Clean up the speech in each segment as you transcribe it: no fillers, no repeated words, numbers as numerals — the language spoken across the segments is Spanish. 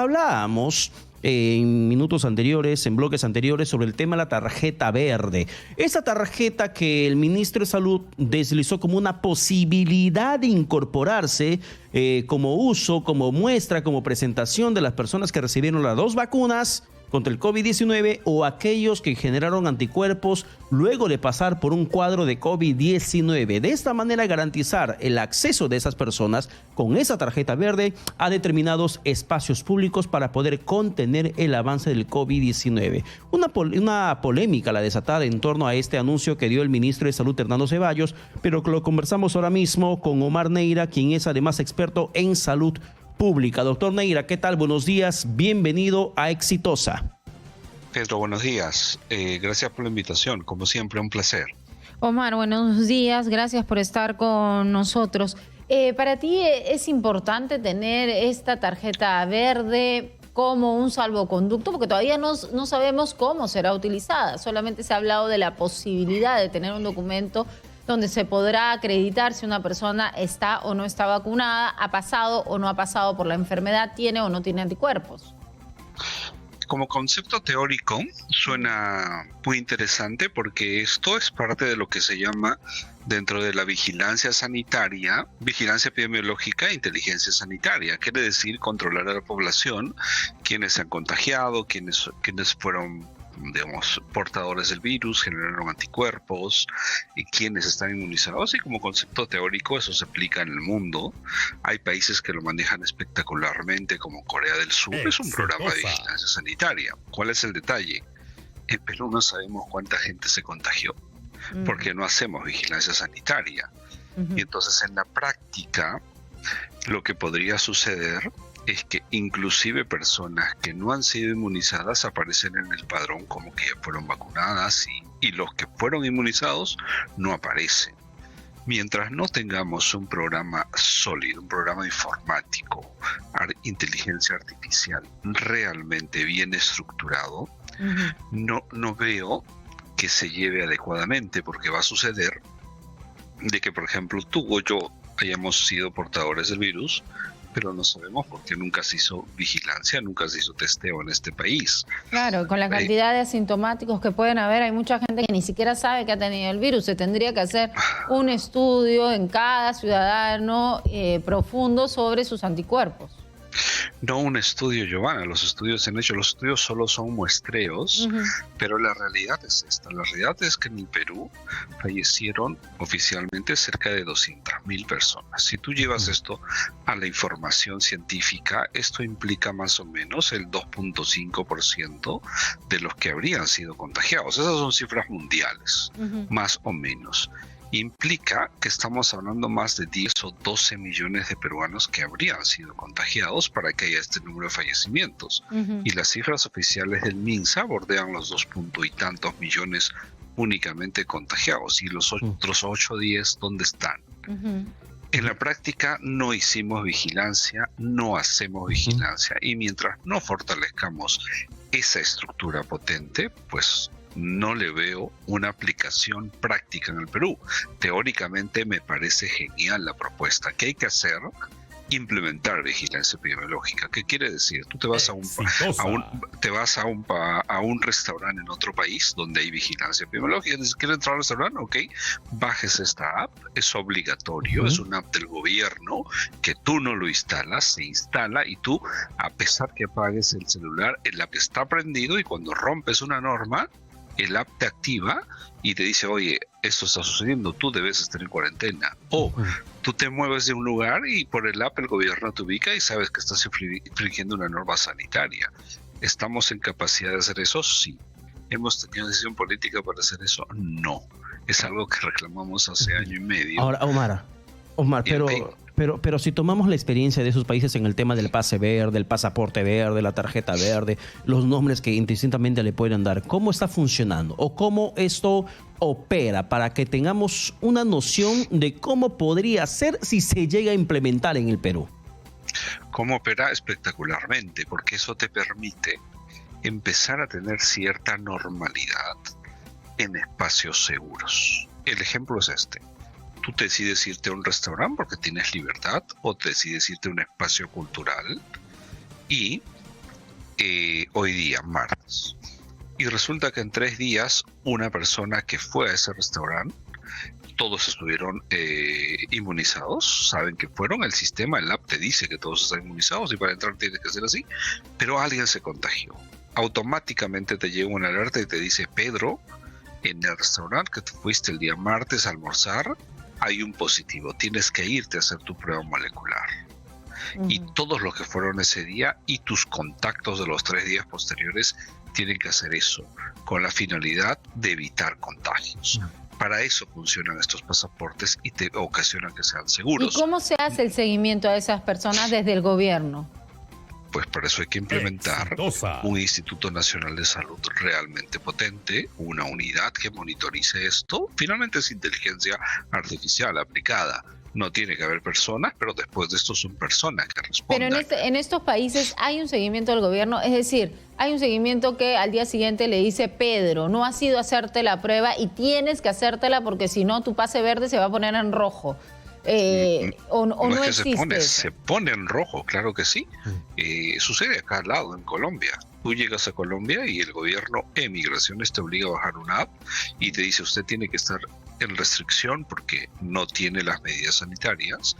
Hablábamos en minutos anteriores, en bloques anteriores, sobre el tema de la tarjeta verde. Esa tarjeta que el ministro de Salud deslizó como una posibilidad de incorporarse como uso, como muestra, como presentación de las personas que recibieron las 2 vacunas contra el COVID-19 o aquellos que generaron anticuerpos luego de pasar por un cuadro de COVID-19. De esta manera garantizar el acceso de esas personas con esa tarjeta verde a determinados espacios públicos para poder contener el avance del COVID-19. Una polémica la desatada en torno a este anuncio que dio el ministro de Salud, Hernando Ceballos, pero que lo conversamos ahora mismo con Omar Neira, quien es además experto en salud pública. Doctor Neira, ¿qué tal? Buenos días, bienvenido a Exitosa. Pedro, buenos días. Gracias por la invitación, como siempre, un placer. Omar, buenos días, gracias por estar con nosotros. ¿Para ti es importante tener esta tarjeta verde como un salvoconducto? Porque todavía no sabemos cómo será utilizada. Solamente se ha hablado de la posibilidad de tener un documento donde se podrá acreditar si una persona está o no está vacunada, ha pasado o no ha pasado por la enfermedad, tiene o no tiene anticuerpos. Como concepto teórico suena muy interesante porque esto es parte de lo que se llama dentro de la vigilancia sanitaria, vigilancia epidemiológica e inteligencia sanitaria. Quiere decir controlar a la población, quienes se han contagiado, quienes fueron, digamos, portadores del virus, generaron anticuerpos, y quienes están inmunizados, y como concepto teórico eso se aplica en el mundo. Hay países que lo manejan espectacularmente, como Corea del Sur. Es un programa de vigilancia sanitaria. ¿Cuál es el detalle? En Perú no sabemos cuánta gente se contagió, porque no hacemos vigilancia sanitaria. Y entonces en la práctica lo que podría suceder es que inclusive personas que no han sido inmunizadas aparecen en el padrón como que ya fueron vacunadas y los que fueron inmunizados no aparecen. Mientras no tengamos un programa sólido, un programa informático, inteligencia artificial realmente bien estructurado, no veo que se lleve adecuadamente, porque va a suceder de que, por ejemplo, tú o yo hayamos sido portadores del virus, pero no sabemos porque nunca se hizo vigilancia, nunca se hizo testeo en este país. Claro, con la cantidad de asintomáticos que pueden haber, hay mucha gente que ni siquiera sabe que ha tenido el virus. Se tendría que hacer un estudio en cada ciudadano profundo sobre sus anticuerpos. No un estudio, Giovanna, los estudios se han hecho, los estudios solo son muestreos, pero la realidad es esta. La realidad es que en el Perú fallecieron oficialmente cerca de 200.000 personas. Si tú llevas esto a la información científica, esto implica más o menos el 2.5% de los que habrían sido contagiados. Esas son cifras mundiales, más o menos. Implica que estamos hablando más de 10 o 12 millones de peruanos que habrían sido contagiados para que haya este número de fallecimientos. Y las cifras oficiales del MINSA bordean los 2 punto y tantos millones únicamente contagiados. Y los otros 8 o 10, ¿dónde están? En la práctica no hicimos vigilancia, no hacemos vigilancia. Y mientras no fortalezcamos esa estructura potente, pues no le veo una aplicación práctica en el Perú. Teóricamente me parece genial la propuesta. ¿Qué hay que hacer? Implementar vigilancia epidemiológica. ¿Qué quiere decir? Tú te vas a un restaurante en otro país donde hay vigilancia epidemiológica. Si quieres entrar al restaurante, ok, bajes esta app, es obligatorio, es una app del gobierno que tú no lo instalas, se instala y tú, a pesar que apagues el celular, el app está prendido y cuando rompes una norma, el app te activa y te dice, oye, esto está sucediendo, tú debes estar en cuarentena. O tú te mueves de un lugar y por el app el gobierno te ubica y sabes que estás infringiendo una norma sanitaria. ¿Estamos en capacidad de hacer eso? Sí. ¿Hemos tenido decisión política para hacer eso? No. Es algo que reclamamos hace año y medio. Ahora, Omar, pero si tomamos la experiencia de esos países en el tema del pase verde, el pasaporte verde, la tarjeta verde, los nombres que indistintamente le pueden dar, ¿cómo está funcionando? ¿O cómo esto opera para que tengamos una noción de cómo podría ser si se llega a implementar en el Perú? ¿Cómo opera? Espectacularmente, porque eso te permite empezar a tener cierta normalidad en espacios seguros. El ejemplo es este. Tú decides irte a un restaurante porque tienes libertad, o decides irte a un espacio cultural y hoy día, martes. Y resulta que en 3 días, una persona que fue a ese restaurante, todos estuvieron inmunizados, saben que fueron, el sistema, el app te dice que todos están inmunizados y para entrar tienes que ser así, pero alguien se contagió. Automáticamente te llega una alerta y te dice: Pedro, en el restaurante que te fuiste el día martes a almorzar, hay un positivo, tienes que irte a hacer tu prueba molecular. Y todos los que fueron ese día y tus contactos de los 3 días posteriores tienen que hacer eso, con la finalidad de evitar contagios. Para eso funcionan estos pasaportes y te ocasionan que sean seguros. ¿Y cómo se hace el seguimiento a esas personas desde el gobierno? Pues para eso hay que implementar un Instituto Nacional de Salud realmente potente, una unidad que monitorice esto. Finalmente es inteligencia artificial aplicada. No tiene que haber personas, pero después de esto son personas que responden. Pero en estos países hay un seguimiento del gobierno, es decir, hay un seguimiento que al día siguiente le dice: Pedro, no has ido a hacerte la prueba y tienes que hacértela porque si no tu pase verde se va a poner en rojo. No existe. Se pone en rojo, claro que sí. Sucede acá al lado, en Colombia. Tú llegas a Colombia y el gobierno de migraciones te obliga a bajar una app y te dice: usted tiene que estar en restricción porque no tiene las medidas sanitarias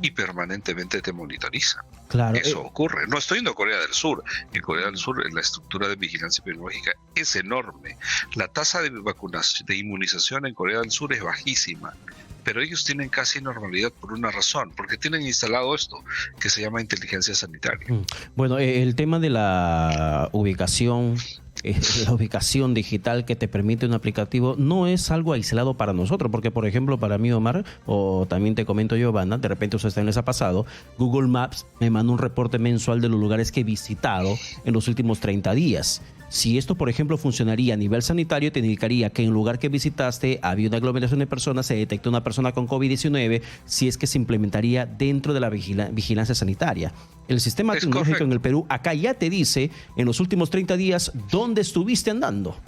y permanentemente te monitorizan. Claro. Eso ocurre. No estoy yendo a Corea del Sur. En Corea del Sur la estructura de vigilancia epidemiológica es enorme. La tasa de vacunación, de inmunización en Corea del Sur es bajísima. Pero ellos tienen casi normalidad por una razón, porque tienen instalado esto que se llama inteligencia sanitaria. Bueno, el tema de la ubicación digital que te permite un aplicativo no es algo aislado para nosotros, porque por ejemplo para mí, Omar, o también te comento, Giovanna, de repente ustedes también les ha pasado, Google Maps me manda un reporte mensual de los lugares que he visitado en los últimos 30 días. Si esto, por ejemplo, funcionaría a nivel sanitario, te indicaría que en el lugar que visitaste había una aglomeración de personas, se detectó una persona con COVID-19, si es que se implementaría dentro de la vigilancia sanitaria. El sistema tecnológico en el Perú acá ya te dice en los últimos 30 días dónde estuviste andando.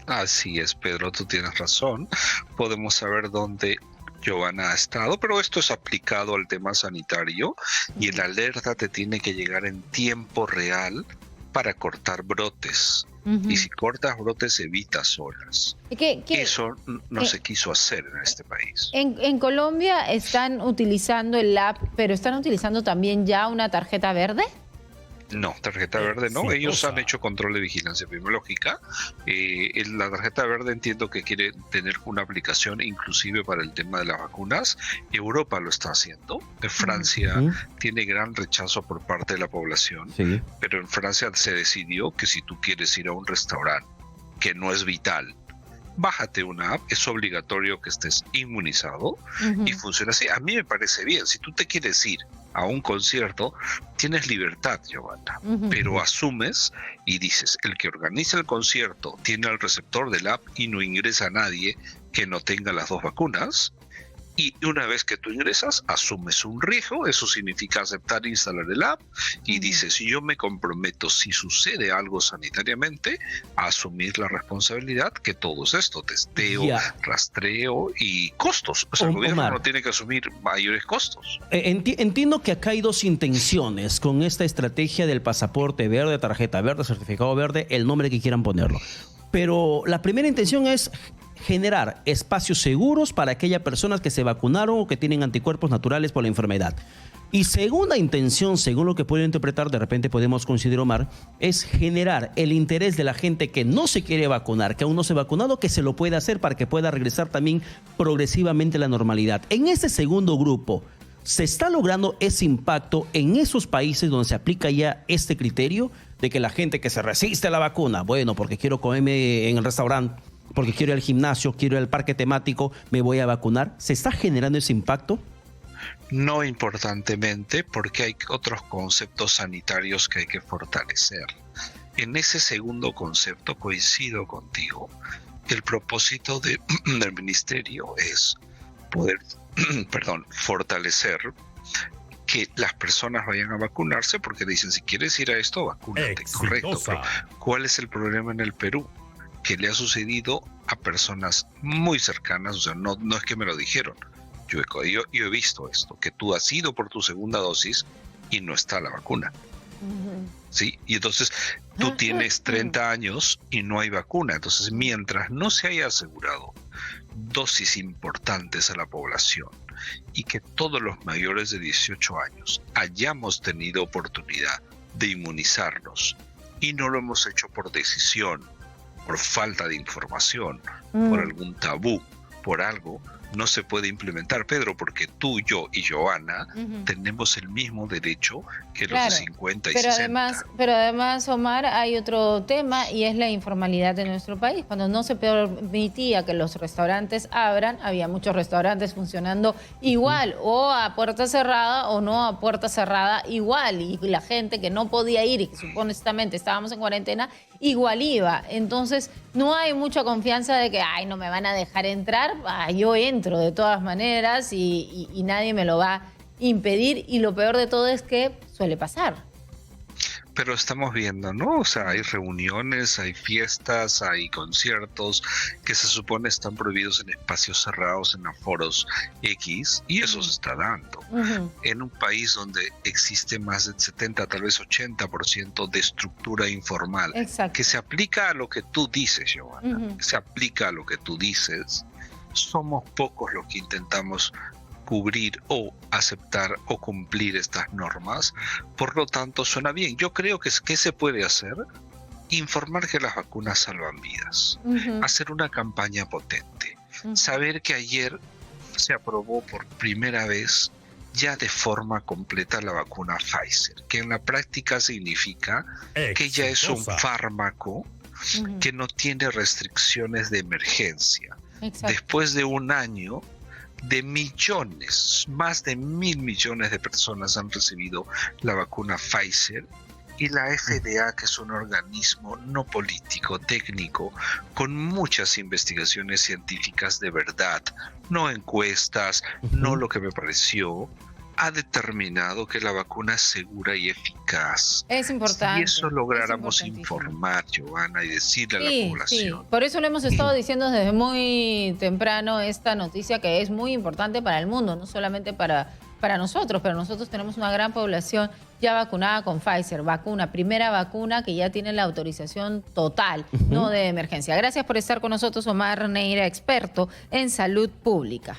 Así es, Pedro, tú tienes razón. Podemos saber dónde Giovanna ha estado, pero esto es aplicado al tema sanitario y el alerta te tiene que llegar en tiempo real para cortar brotes. Y si cortas brotes, evitas olas. Eso no se quiso hacer en este país. En Colombia están utilizando el app, pero ¿están utilizando también ya una tarjeta verde? No, tarjeta verde no. Ellos han hecho control de vigilancia epidemiológica. La tarjeta verde entiendo que quiere tener una aplicación inclusive para el tema de las vacunas. Europa lo está haciendo. Francia tiene gran rechazo por parte de la población. Pero en Francia se decidió que si tú quieres ir a un restaurante que no es vital, bájate una app, es obligatorio que estés inmunizado y funciona así. A mí me parece bien. Si tú te quieres ir a un concierto, tienes libertad, Giovanna, pero asumes y dices: el que organiza el concierto tiene el receptor del app y no ingresa a nadie que no tenga las 2 vacunas. Y una vez que tú ingresas, asumes un riesgo. Eso significa aceptar instalar el app y dices: yo me comprometo, si sucede algo sanitariamente, a asumir la responsabilidad que todo es esto: testeo, rastreo y costos. O sea, el gobierno no tiene que asumir mayores costos. Entiendo que acá hay 2 intenciones con esta estrategia del pasaporte verde, tarjeta verde, certificado verde, el nombre que quieran ponerlo. Pero la primera intención es generar espacios seguros para aquellas personas que se vacunaron o que tienen anticuerpos naturales por la enfermedad. Y segunda intención, según lo que puedo interpretar, de repente podemos considerar, Omar, es generar el interés de la gente que no se quiere vacunar, que aún no se ha vacunado, que se lo pueda hacer para que pueda regresar también progresivamente a la normalidad. En ese segundo grupo, ¿se está logrando ese impacto en esos países donde se aplica ya este criterio de que la gente que se resiste a la vacuna, bueno, porque quiero comerme en el restaurante, porque quiero ir al gimnasio, quiero ir al parque temático, me voy a vacunar? ¿Se está generando ese impacto? No importantemente, porque hay otros conceptos sanitarios que hay que fortalecer. En ese segundo concepto coincido contigo. El propósito del ministerio es poder fortalecer que las personas vayan a vacunarse, porque dicen: si quieres ir a esto, vacúnate. Correcto. Pero ¿cuál es el problema en el Perú? Que le ha sucedido a personas muy cercanas, o sea, no es que me lo dijeron. Yo he visto esto, que tú has ido por tu segunda dosis y no está la vacuna. ¿Sí? Y entonces tú tienes 30 años y no hay vacuna. Entonces, mientras no se haya asegurado dosis importantes a la población y que todos los mayores de 18 años hayamos tenido oportunidad de inmunizarnos y no lo hemos hecho por decisión, por falta de información, por algún tabú, por algo, no se puede implementar, Pedro, porque tú, yo y Joana tenemos el mismo derecho que los de 50 y 60. Pero además, Omar, hay otro tema y es la informalidad de nuestro país. Cuando no se permitía que los restaurantes abran, había muchos restaurantes funcionando igual, o a puerta cerrada o no a puerta cerrada igual. Y la gente que no podía ir y que supuestamente estábamos en cuarentena, igual iba. Entonces, no hay mucha confianza de que, ay, no me van a dejar entrar. Yo entro de todas maneras y nadie me lo va a impedir. Y lo peor de todo es que suele pasar. Pero estamos viendo, ¿no? O sea, hay reuniones, hay fiestas, hay conciertos que se supone están prohibidos en espacios cerrados, en aforos X, y eso se está dando. En un país donde existe más del 70, tal vez 80% de estructura informal, que se aplica a lo que tú dices, Joana, que se aplica a lo que tú dices, somos pocos los que intentamos cubrir o aceptar o cumplir estas normas. Por lo tanto, suena bien. Yo creo que ¿qué se puede hacer? Informar que las vacunas salvan vidas. Hacer una campaña potente. Saber que ayer se aprobó por primera vez ya de forma completa la vacuna Pfizer, que en la práctica significa que ya es un fármaco que no tiene restricciones de emergencia. Después de un año de millones, más de 1.000 millones de personas han recibido la vacuna Pfizer, y la FDA, que es un organismo no político, técnico, con muchas investigaciones científicas de verdad, no encuestas, no lo que me pareció, ha determinado que la vacuna es segura y eficaz. Es importante. Si eso lográramos informar, Joana, y decirle a la población. Sí. Por eso lo hemos estado diciendo desde muy temprano, esta noticia que es muy importante para el mundo, no solamente para nosotros, pero nosotros tenemos una gran población ya vacunada con Pfizer, primera vacuna que ya tiene la autorización total, no de emergencia. Gracias por estar con nosotros, Omar Neira, experto en salud pública.